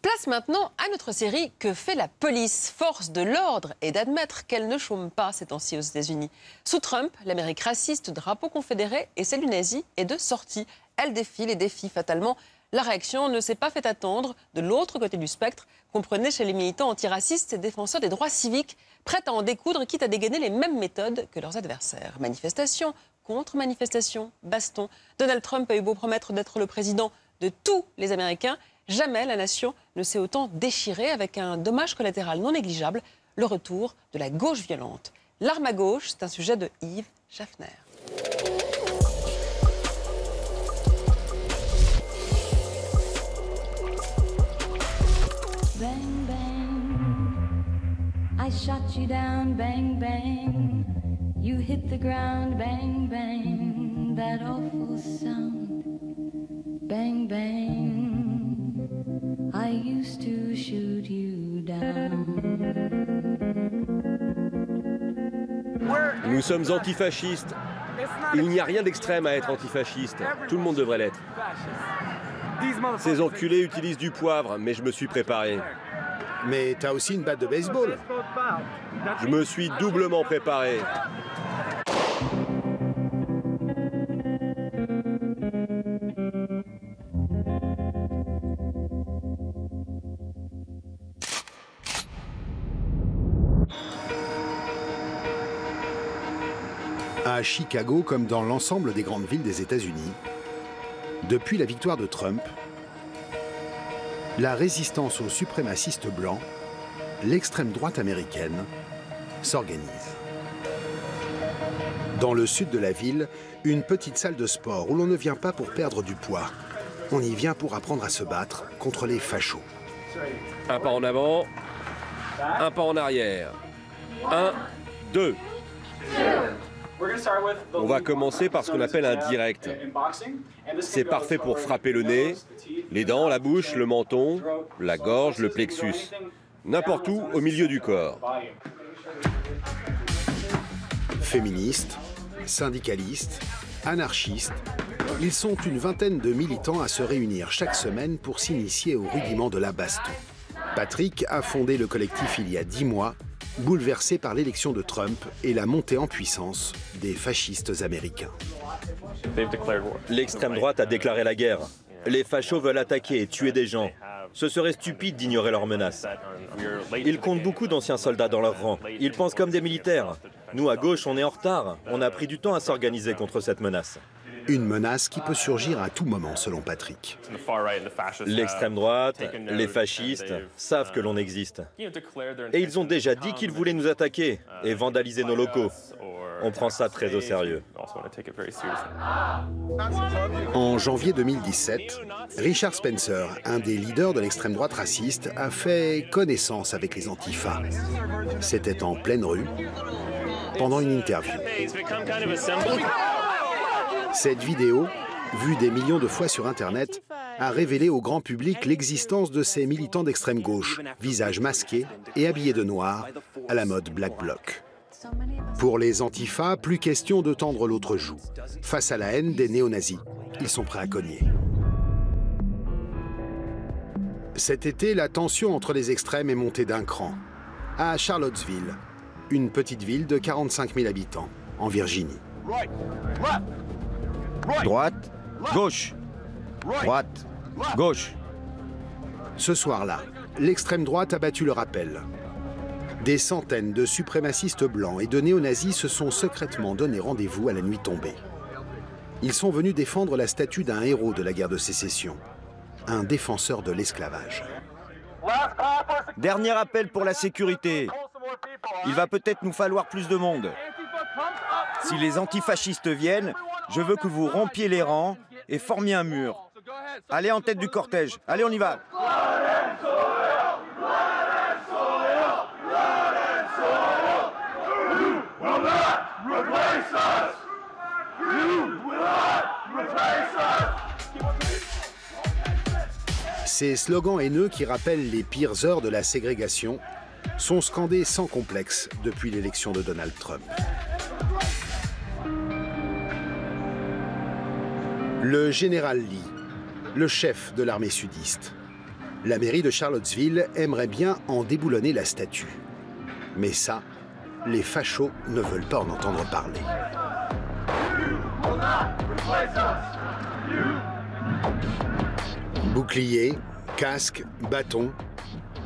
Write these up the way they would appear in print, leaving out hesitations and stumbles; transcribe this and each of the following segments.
Place maintenant à notre série « Que fait la police ?» Force de l'ordre est d'admettre qu'elle ne chôme pas ces temps-ci aux États-Unis. Sous Trump, l'Amérique raciste, drapeau confédéré et celle du nazi est de sortie. Elle défile et défie fatalement. La réaction ne s'est pas fait attendre. De l'autre côté du spectre, comprenez chez les militants antiracistes et défenseurs des droits civiques, prêts à en découdre, quitte à dégainer les mêmes méthodes que leurs adversaires. Manifestations, contre-manifestations, bastons. Donald Trump a eu beau promettre d'être le président de tous les Américains. Jamais la nation ne s'est autant déchirée avec un dommage collatéral non négligeable, le retour de la gauche violente. L'arme à gauche, c'est un sujet de Yves Schaffner. Bang, bang, I shot you down, bang, bang, you hit the ground, bang, bang, that awful sound, bang, bang, I used to shoot you down. Nous sommes antifascistes. Il n'y a rien d'extrême à être antifasciste. Tout le monde devrait l'être. Ces enculés utilisent du poivre, mais je me suis préparé. Mais t'as aussi une batte de baseball. Je me suis doublement préparé. À Chicago, comme dans l'ensemble des grandes villes des États-Unis, depuis la victoire de Trump, la résistance aux suprémacistes blancs, l'extrême droite américaine, s'organise. Dans le sud de la ville, une petite salle de sport où l'on ne vient pas pour perdre du poids. On y vient pour apprendre à se battre contre les fachos. Un pas en avant, un pas en arrière. 1, 2. On va commencer par ce qu'on appelle un direct. C'est parfait pour frapper le nez, les dents, la bouche, le menton, la gorge, le plexus. N'importe où au milieu du corps. Féministes, syndicalistes, anarchistes, ils sont une vingtaine de militants à se réunir chaque semaine pour s'initier au rudiment de la baston. Patrick a fondé le collectif il y a 10 mois, bouleversé par l'élection de Trump et la montée en puissance des fascistes américains. L'extrême droite a déclaré la guerre. Les fachos veulent attaquer et tuer des gens. Ce serait stupide d'ignorer leurs menaces. Ils comptent beaucoup d'anciens soldats dans leur rang. Ils pensent comme des militaires. Nous, à gauche, on est en retard. On a pris du temps à s'organiser contre cette menace. Une menace qui peut surgir à tout moment, selon Patrick. L'extrême droite, les fascistes savent que l'on existe. Et ils ont déjà dit qu'ils voulaient nous attaquer et vandaliser nos locaux. On prend ça très au sérieux. En janvier 2017, Richard Spencer, un des leaders de l'extrême droite raciste, a fait connaissance avec les Antifa. C'était en pleine rue, pendant une interview. Cette vidéo, vue des millions de fois sur Internet, a révélé au grand public l'existence de ces militants d'extrême gauche, visages masqués et habillés de noir, à la mode Black Bloc. Pour les Antifa, plus question de tendre l'autre joue. Face à la haine des néo-nazis, ils sont prêts à cogner. Cet été, la tension entre les extrêmes est montée d'un cran. À Charlottesville, une petite ville de 45 000 habitants, en Virginie. Droite, gauche. Droite, gauche. Ce soir-là, l'extrême droite a battu le rappel. Des centaines de suprémacistes blancs et de néo-nazis se sont secrètement donné rendez-vous à la nuit tombée. Ils sont venus défendre la statue d'un héros de la guerre de sécession, un défenseur de l'esclavage. Dernier appel pour la sécurité. Il va peut-être nous falloir plus de monde. Si les antifascistes viennent, je veux que vous rompiez les rangs et formiez un mur. Allez en tête du cortège. Allez, on y va. Ces slogans haineux qui rappellent les pires heures de la ségrégation sont scandés sans complexe depuis l'élection de Donald Trump. Le général Lee, le chef de l'armée sudiste, La mairie de Charlottesville aimerait bien en déboulonner la statue. Mais ça, les fachos ne veulent pas en entendre parler. Boucliers, casques, bâtons,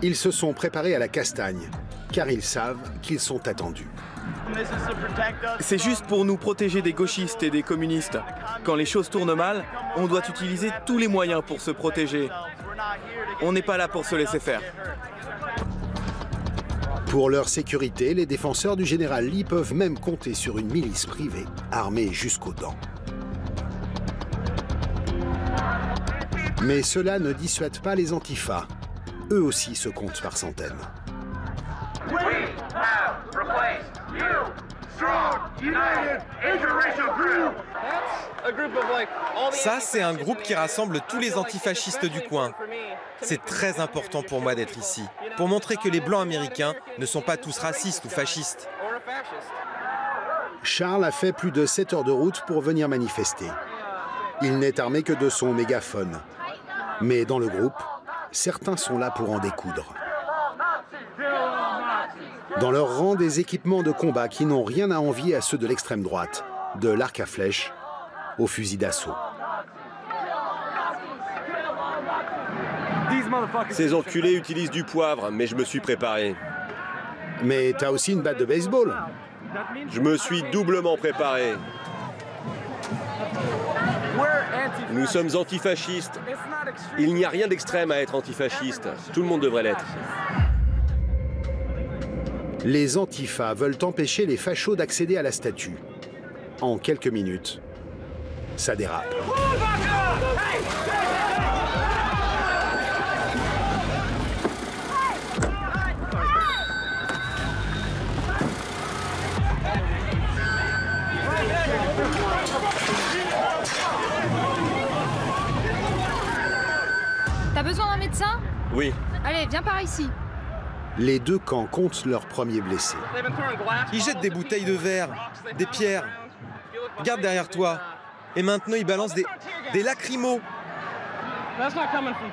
ils se sont préparés à la castagne, car ils savent qu'ils sont attendus. C'est juste pour nous protéger des gauchistes et des communistes. Quand les choses tournent mal, on doit utiliser tous les moyens pour se protéger. On n'est pas là pour se laisser faire. Pour leur sécurité, les défenseurs du général Lee peuvent même compter sur une milice privée, armée jusqu'aux dents. Mais cela ne dissuade pas les antifas. Eux aussi se comptent par centaines. Ça, c'est un groupe qui rassemble tous les antifascistes du coin. C'est très important pour moi d'être ici, pour montrer que les Blancs américains ne sont pas tous racistes ou fascistes. Charles a fait plus de 7 heures de route pour venir manifester. Il n'est armé que de son mégaphone. Mais dans le groupe, certains sont là pour en découdre. Dans leur rang, des équipements de combat qui n'ont rien à envier à ceux de l'extrême droite, de l'arc à flèche au fusil d'assaut. Ces enculés utilisent du poivre, mais je me suis préparé. Mais t'as aussi une batte de baseball. Je me suis doublement préparé. Nous sommes antifascistes. Il n'y a rien d'extrême à être antifasciste. Tout le monde devrait l'être. Les antifas veulent empêcher les fachos d'accéder à la statue. En quelques minutes, ça dérape. T'as besoin d'un médecin? Oui. Allez, viens par ici. Les deux camps comptent leurs premiers blessés. Ils jettent des bouteilles de verre, des pierres. Regarde derrière toi. Et maintenant, ils balancent des lacrymos.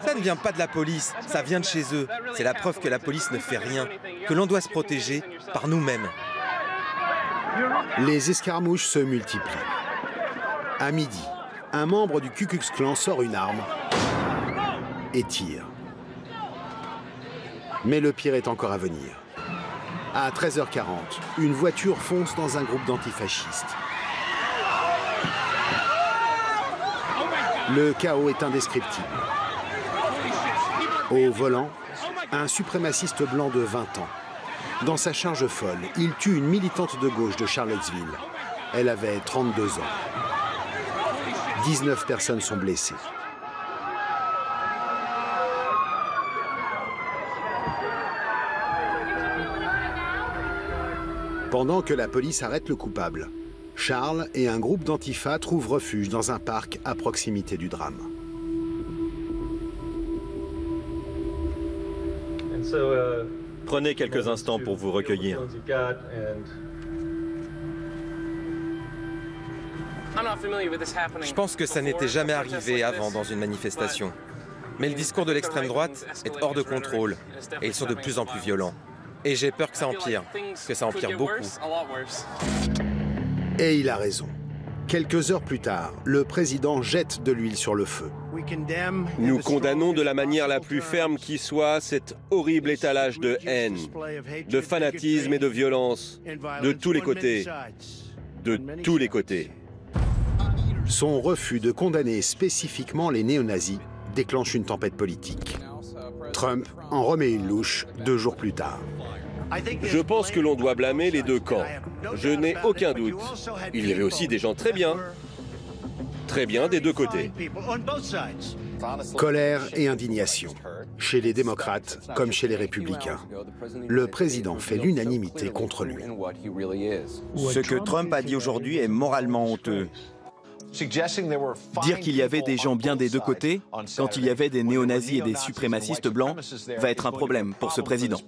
Ça ne vient pas de la police, ça vient de chez eux. C'est la preuve que la police ne fait rien, que l'on doit se protéger par nous-mêmes. Les escarmouches se multiplient. À midi, un membre du Ku Klux Klan sort une arme et tire. Mais le pire est encore à venir. À 13h40, une voiture fonce dans un groupe d'antifascistes. Le chaos est indescriptible. Au volant, un suprémaciste blanc de 20 ans. Dans sa charge folle, il tue une militante de gauche de Charlottesville. Elle avait 32 ans. 19 personnes sont blessées. Pendant que la police arrête le coupable, Charles et un groupe d'antifas trouvent refuge dans un parc à proximité du drame. Prenez quelques instants pour vous recueillir. Je pense que ça n'était jamais arrivé avant dans une manifestation. Mais le discours de l'extrême droite est hors de contrôle et ils sont de plus en plus violents. Et j'ai peur que ça empire beaucoup. Et il a raison. Quelques heures plus tard, le président jette de l'huile sur le feu. Nous condamnons de la manière la plus ferme qui soit cet horrible étalage de haine, de fanatisme et de violence, de tous les côtés. De tous les côtés. Son refus de condamner spécifiquement les néo-nazis déclenche une tempête politique. Trump en remet une louche 2 jours plus tard. Je pense que l'on doit blâmer les deux camps. Je n'ai aucun doute. Il y avait aussi des gens très bien des deux côtés. Colère et indignation, chez les démocrates comme chez les républicains. Le président fait l'unanimité contre lui. Ce que Trump a dit aujourd'hui est moralement honteux. Dire qu'il y avait des gens bien des deux côtés, quand il y avait des néo-nazis et des suprémacistes blancs, va être un problème pour ce président.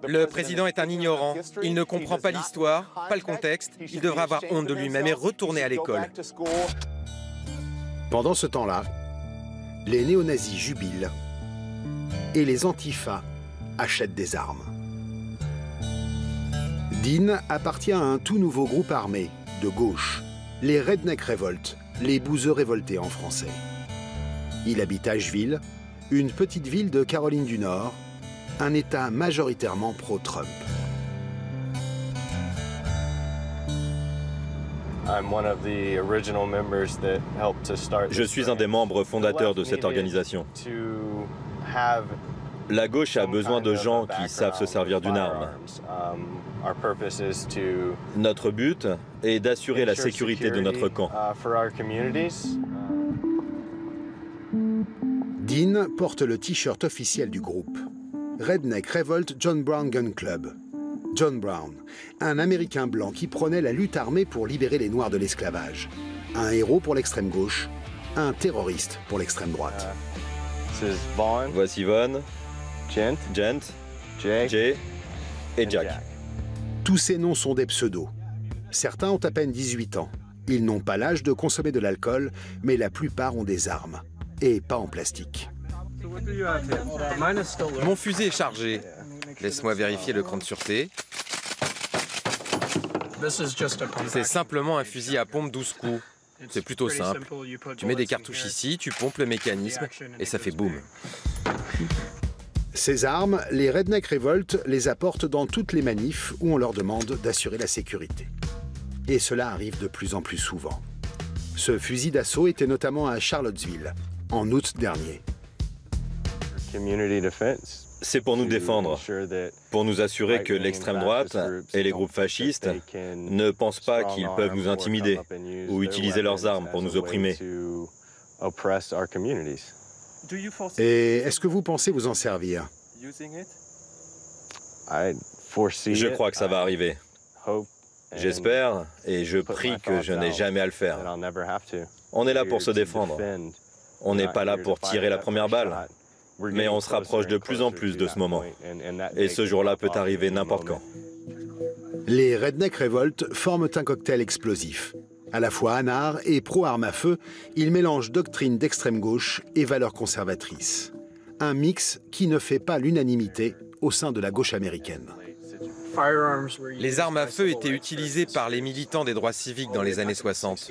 Le président est un ignorant. Il ne comprend pas l'histoire, pas le contexte. Il devra avoir honte de lui-même et retourner à l'école. Pendant ce temps-là, les néo-nazis jubilent et les antifas achètent des armes. Dean appartient à un tout nouveau groupe armé, de gauche, les Redneck Revolt, les bouseux révoltés en français. Il habite Asheville, une petite ville de Caroline du Nord, un État majoritairement pro-Trump. Je suis un des membres fondateurs de cette organisation. La gauche a besoin de gens qui savent se servir d'une arme. Notre but est d'assurer la sécurité de notre camp. Dean porte le t-shirt officiel du groupe. Redneck Revolt John Brown Gun Club. John Brown, un Américain blanc qui prônait la lutte armée pour libérer les Noirs de l'esclavage. Un héros pour l'extrême gauche, un terroriste pour l'extrême droite. Voici Vaughn, Gent, Jay et Jack. Tous ces noms sont des pseudos. Certains ont à peine 18 ans. Ils n'ont pas l'âge de consommer de l'alcool, mais la plupart ont des armes. Et pas en plastique. Mon fusil est chargé. Laisse-moi vérifier le cran de sûreté. C'est simplement un fusil à pompe 12 coups. C'est plutôt simple. Tu mets des cartouches ici, tu pompes le mécanisme et ça fait boum. Ces armes, les Redneck Revolt les apportent dans toutes les manifs où on leur demande d'assurer la sécurité. Et cela arrive de plus en plus souvent. Ce fusil d'assaut était notamment à Charlottesville, en août dernier. C'est pour nous défendre, pour nous assurer que l'extrême droite et les groupes fascistes ne pensent pas qu'ils peuvent nous intimider ou utiliser leurs armes pour nous opprimer. Et est-ce que vous pensez vous en servir? Je crois que ça va arriver. J'espère et je prie que je n'ai jamais à le faire. On est là pour se défendre. On n'est pas là pour tirer la première balle. Mais on se rapproche de plus en plus de ce moment. Et ce jour-là peut arriver n'importe quand. Les Redneck Revolt forment un cocktail explosif. À la fois anard et pro-arme à feu, ils mélangent doctrine d'extrême gauche et valeurs conservatrices. Un mix qui ne fait pas l'unanimité au sein de la gauche américaine. Les armes à feu étaient utilisées par les militants des droits civiques dans les années 60.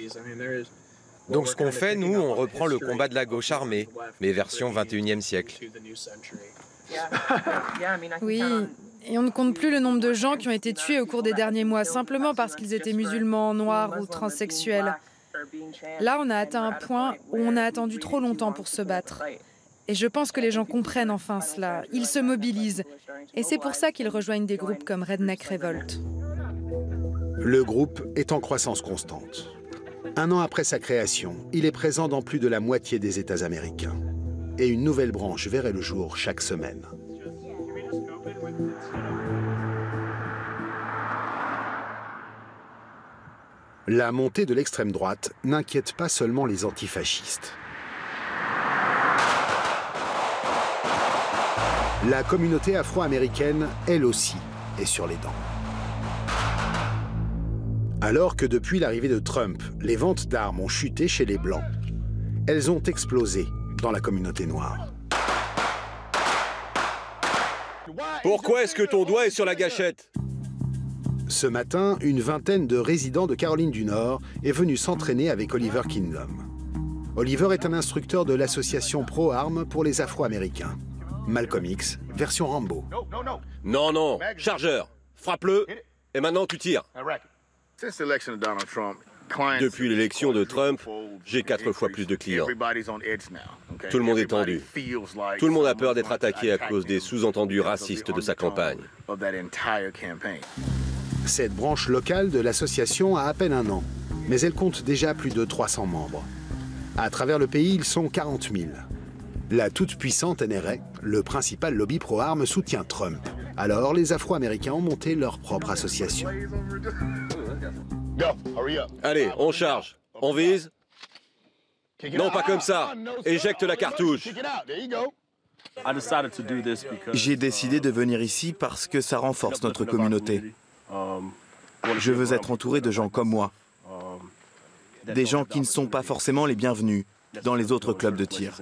Donc ce qu'on fait, nous, on reprend le combat de la gauche armée, mais version 21e siècle. Oui, et on ne compte plus le nombre de gens qui ont été tués au cours des derniers mois, simplement parce qu'ils étaient musulmans, noirs ou transsexuels. Là, on a atteint un point où on a attendu trop longtemps pour se battre. Et je pense que les gens comprennent enfin cela. Ils se mobilisent. Et c'est pour ça qu'ils rejoignent des groupes comme Redneck Revolt. Le groupe est en croissance constante. 1 an après sa création, il est présent dans plus de la moitié des États américains. Et une nouvelle branche verrait le jour chaque semaine. La montée de l'extrême droite n'inquiète pas seulement les antifascistes. La communauté afro-américaine, elle aussi, est sur les dents. Alors que depuis l'arrivée de Trump, les ventes d'armes ont chuté chez les Blancs, elles ont explosé dans la communauté noire. Pourquoi est-ce que ton doigt est sur la gâchette? Ce matin, une vingtaine de résidents de Caroline du Nord est venue s'entraîner avec Oliver Kingdom. Oliver est un instructeur de l'association pro-armes pour les Afro-Américains. Malcolm X, version Rambo. Non, non, chargeur, frappe-le, et maintenant tu tires. Depuis l'élection de Trump, j'ai 4 fois plus de clients. Tout le monde est tendu. Tout le monde a peur d'être attaqué à cause des sous-entendus racistes de sa campagne. Cette branche locale de l'association a à peine 1 an, mais elle compte déjà plus de 300 membres. À travers le pays, ils sont 40 000. La toute-puissante NRA, le principal lobby pro-armes, soutient Trump. Alors, les Afro-Américains ont monté leur propre association. Allez, on charge. On vise. Non, pas comme ça. Éjecte la cartouche. J'ai décidé de venir ici parce que ça renforce notre communauté. Je veux être entouré de gens comme moi. Des gens qui ne sont pas forcément les bienvenus dans les autres clubs de tir.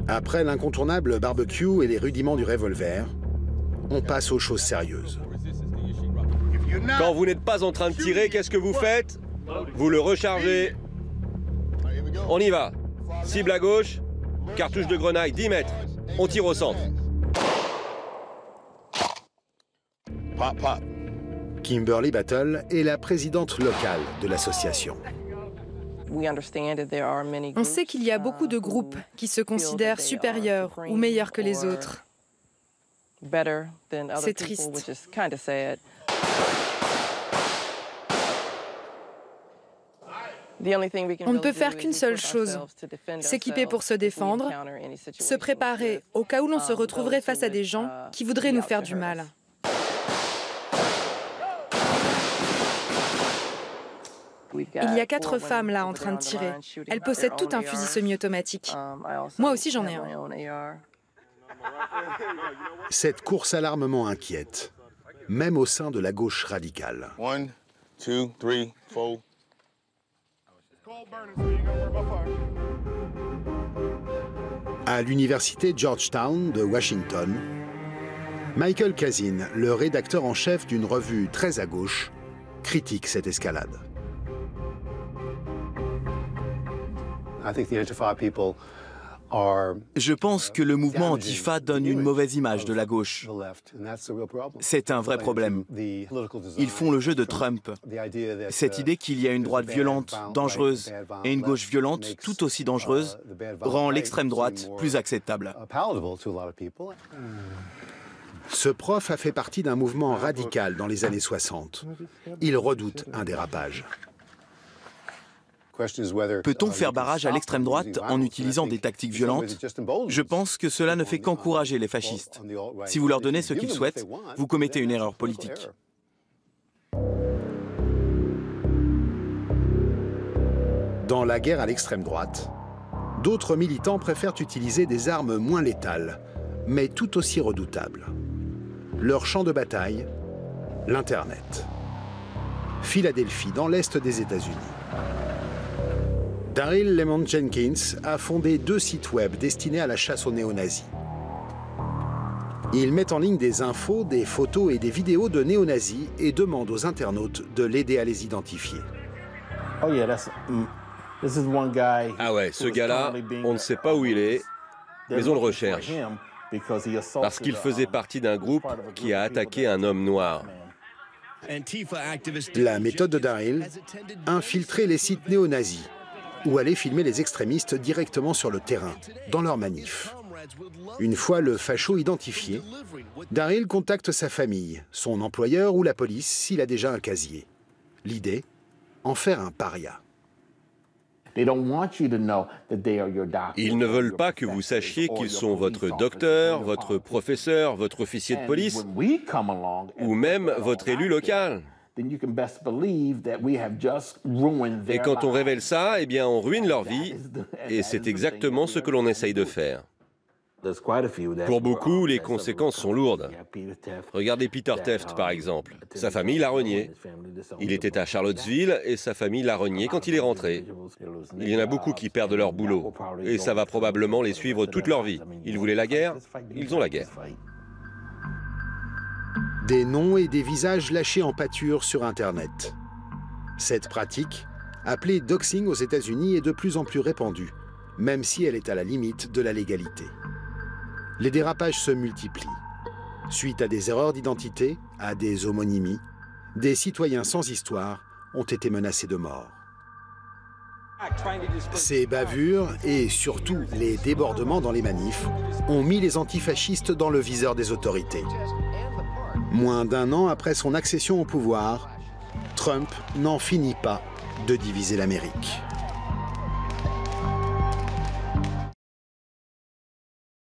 Après l'incontournable barbecue et les rudiments du revolver, on passe aux choses sérieuses. Quand vous n'êtes pas en train de tirer, qu'est-ce que vous faites? Vous le rechargez. On y va. Cible à gauche, cartouche de grenaille, 10 mètres. On tire au centre. Pop, pop. Kimberly Battle est la présidente locale de l'association. On sait qu'il y a beaucoup de groupes qui se considèrent supérieurs ou meilleurs que les autres. C'est triste. On ne peut faire qu'une seule chose, s'équiper pour se défendre, se préparer au cas où l'on se retrouverait face à des gens qui voudraient nous faire du mal. Il y a 4 femmes là en train de tirer. Elles possèdent toutes un fusil semi-automatique. Moi aussi j'en ai un. Cette course à l'armement inquiète, même au sein de la gauche radicale. 1, 2, 3, 4. À l'université Georgetown de Washington, Michael Kazin, le rédacteur en chef d'une revue très à gauche, critique cette escalade. Je pense que le mouvement Antifa donne une mauvaise image de la gauche. C'est un vrai problème. Ils font le jeu de Trump. Cette idée qu'il y a une droite violente, dangereuse, et une gauche violente, tout aussi dangereuse, rend l'extrême droite plus acceptable. Ce prof a fait partie d'un mouvement radical dans les années 60. Il redoute un dérapage. Peut-on faire barrage à l'extrême droite en utilisant des tactiques violentes? Je pense que cela ne fait qu'encourager les fascistes. Si vous leur donnez ce qu'ils souhaitent, vous commettez une erreur politique. Dans la guerre à l'extrême droite, d'autres militants préfèrent utiliser des armes moins létales, mais tout aussi redoutables. Leur champ de bataille, l'Internet. Philadelphie, dans l'est des États-Unis. Daryl Lemon Jenkins a fondé 2 sites web destinés à la chasse aux néo-nazis. Il met en ligne des infos, des photos et des vidéos de néo-nazis et demande aux internautes de l'aider à les identifier. Ah ouais, ce gars-là, on ne sait pas où il est, mais on le recherche. Parce qu'il faisait partie d'un groupe qui a attaqué un homme noir. La méthode de Daryl, infiltrer les sites néo-nazis ou aller filmer les extrémistes directement sur le terrain, dans leurs manifs. Une fois le facho identifié, Daryl contacte sa famille, son employeur ou la police s'il a déjà un casier. L'idée, en faire un paria. Ils ne veulent pas que vous sachiez qu'ils sont votre docteur, votre professeur, votre officier de police, ou même votre élu local. Et quand on révèle ça, eh bien on ruine leur vie, et c'est exactement ce que l'on essaye de faire. Pour beaucoup, les conséquences sont lourdes. Regardez Peter Teft, par exemple. Sa famille l'a renié. Il était à Charlottesville et sa famille l'a renié quand il est rentré. Il y en a beaucoup qui perdent leur boulot, et ça va probablement les suivre toute leur vie. Ils voulaient la guerre, ils ont la guerre. Des noms et des visages lâchés en pâture sur Internet. Cette pratique, appelée doxing aux États-Unis, est de plus en plus répandue, même si elle est à la limite de la légalité. Les dérapages se multiplient. Suite à des erreurs d'identité, à des homonymies, des citoyens sans histoire ont été menacés de mort. Ces bavures et surtout les débordements dans les manifs ont mis les antifascistes dans le viseur des autorités. Moins d'1 an après son accession au pouvoir, Trump n'en finit pas de diviser l'Amérique.